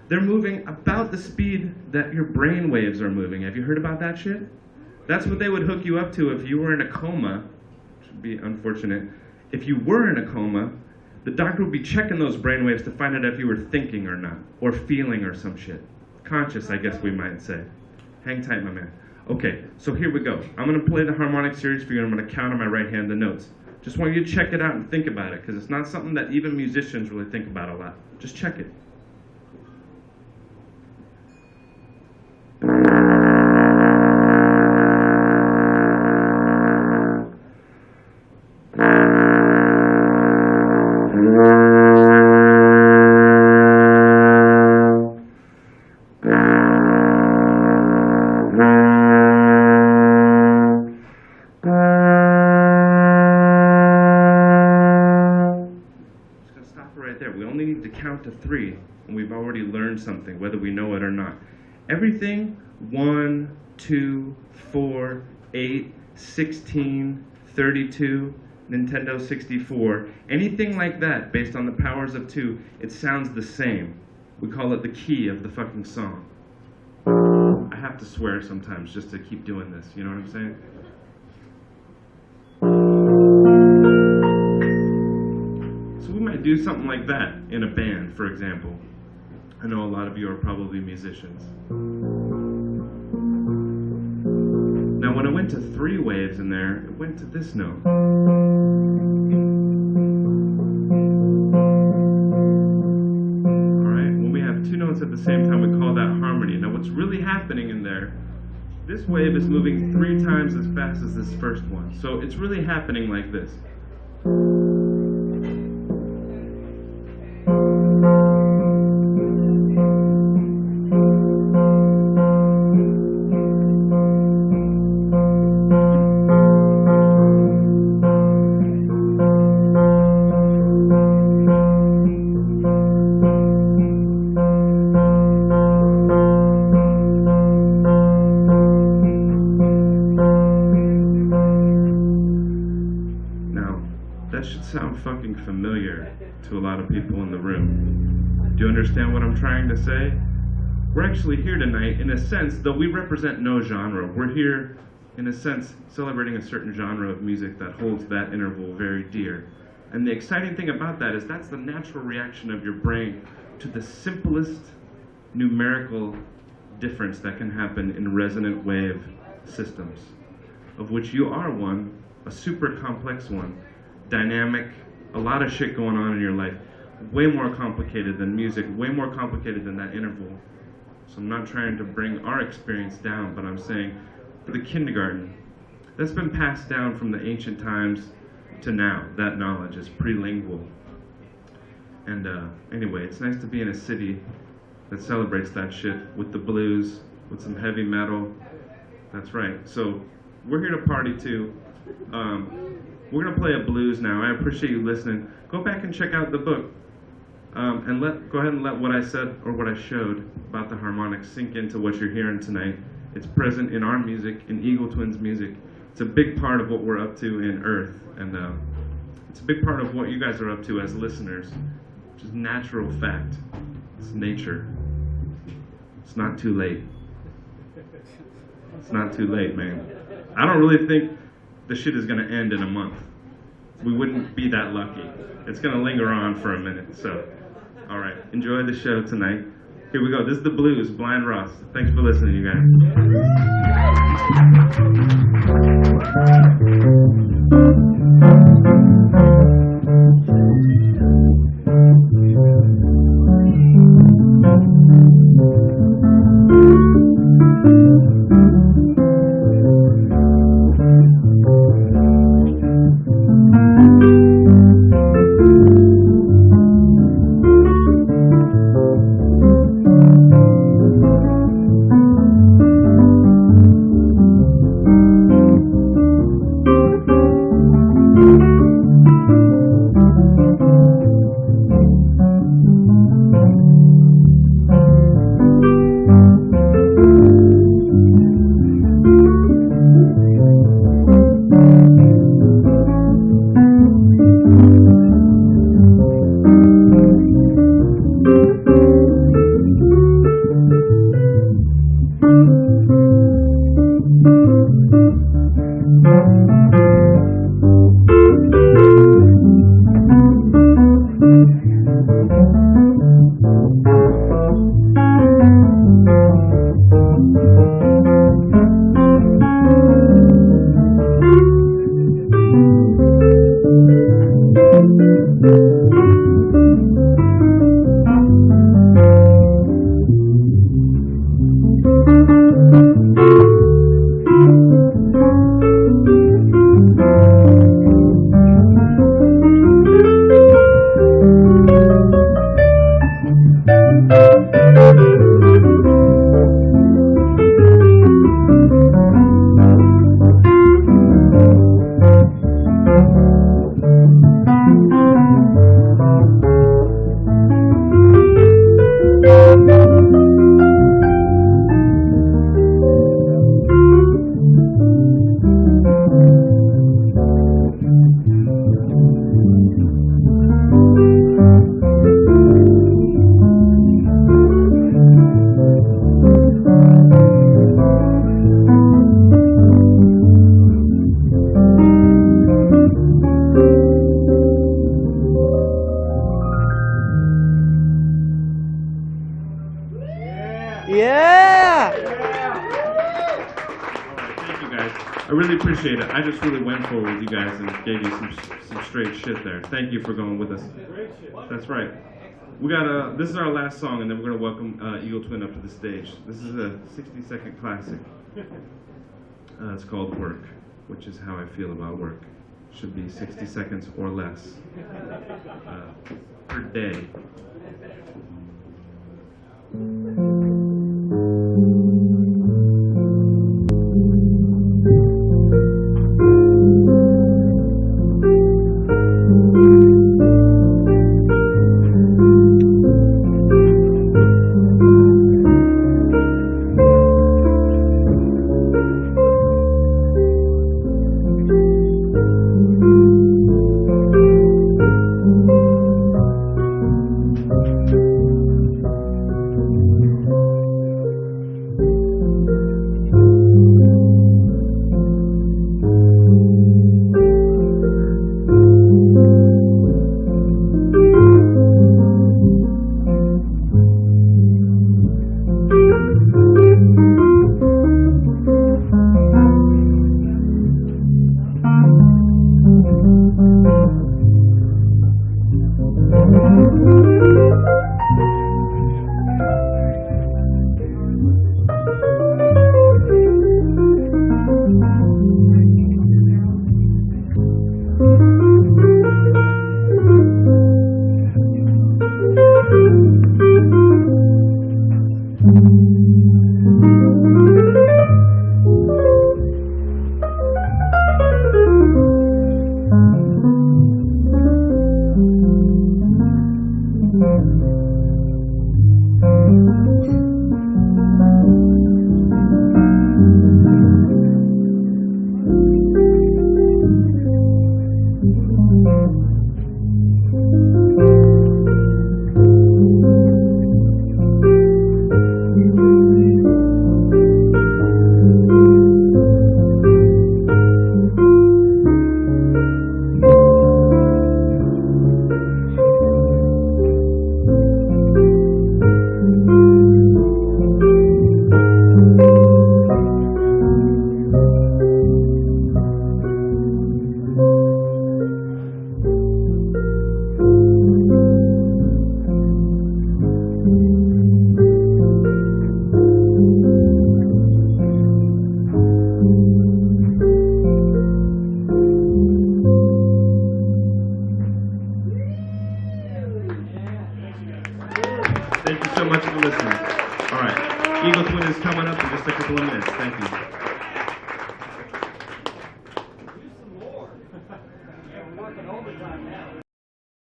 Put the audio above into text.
They're moving about the speed that your brain waves are moving. Have you heard about that shit? That's what they would hook you up to if you were in a coma, which would be unfortunate. If you were in a coma, the doctor would be checking those brain waves to find out if you were thinking or not, or feeling or some shit. Conscious, I guess we might say. Hang tight, my man. Okay, so here we go. I'm gonna play the harmonic series for you, and I'm gonna count on my right hand the notes. Just want you to check it out and think about it, because it's not something that even musicians really think about a lot. Just check it. To 3, and we've already learned something, whether we know it or not. Everything 1, 2, 4, 8, 16, 32, Nintendo 64, anything like that based on the powers of 2, it sounds the same. We call it the key of the fucking song. I have to swear sometimes just to keep doing this, you know what I'm saying? Do something like that in a band, for example. I know a lot of you are probably musicians. Now when it went to 3 waves in there, it went to this note. Alright, when we have 2 notes at the same time, we call that harmony. Now what's really happening in there, this wave is moving 3 times as fast as this first one. So it's really happening like this. That should sound fucking familiar to a lot of people in the room. Do you understand what I'm trying to say? We're actually here tonight, in a sense, though we represent no genre, we're here, in a sense, celebrating a certain genre of music that holds that interval very dear. And the exciting thing about that is that's the natural reaction of your brain to the simplest numerical difference that can happen in resonant wave systems, of which you are one, a super complex one. Dynamic, a lot of shit going on in your life, way more complicated than music, way more complicated than that interval. So I'm not trying to bring our experience down, but I'm saying for the kindergarten, that's been passed down from the ancient times to now. That knowledge is prelingual. And anyway, it's nice to be in a city that celebrates that shit with the blues, with some heavy metal. That's right. So we're here to party too. We're going to play a blues now. I appreciate you listening. Go back and check out the book. And go ahead and let what I said or what I showed about the harmonics sink into what you're hearing tonight. It's present in our music, in Eagle Twins music. It's a big part of what we're up to in Earth. And it's a big part of what you guys are up to as listeners, which is natural fact. It's nature. It's not too late. It's not too late, man. I don't really think the shit is going to end in a month. We wouldn't be that lucky. It's going to linger on for a minute. So, all right, enjoy the show tonight. Here we go. This is the blues, Blind Ross. Thanks for listening, you guys. I really appreciate it. I just really went for it with you guys and gave you some straight shit there. Thank you for going with us. That's right. We got this is our last song, and then we're gonna welcome Eagle Twin up to the stage. This is a 60-second classic. It's called Work, which is how I feel about work. Should be 60 seconds or less per day. Thank you so much for listening. All right, Eagle Twin is coming up in just a couple of minutes. Thank you.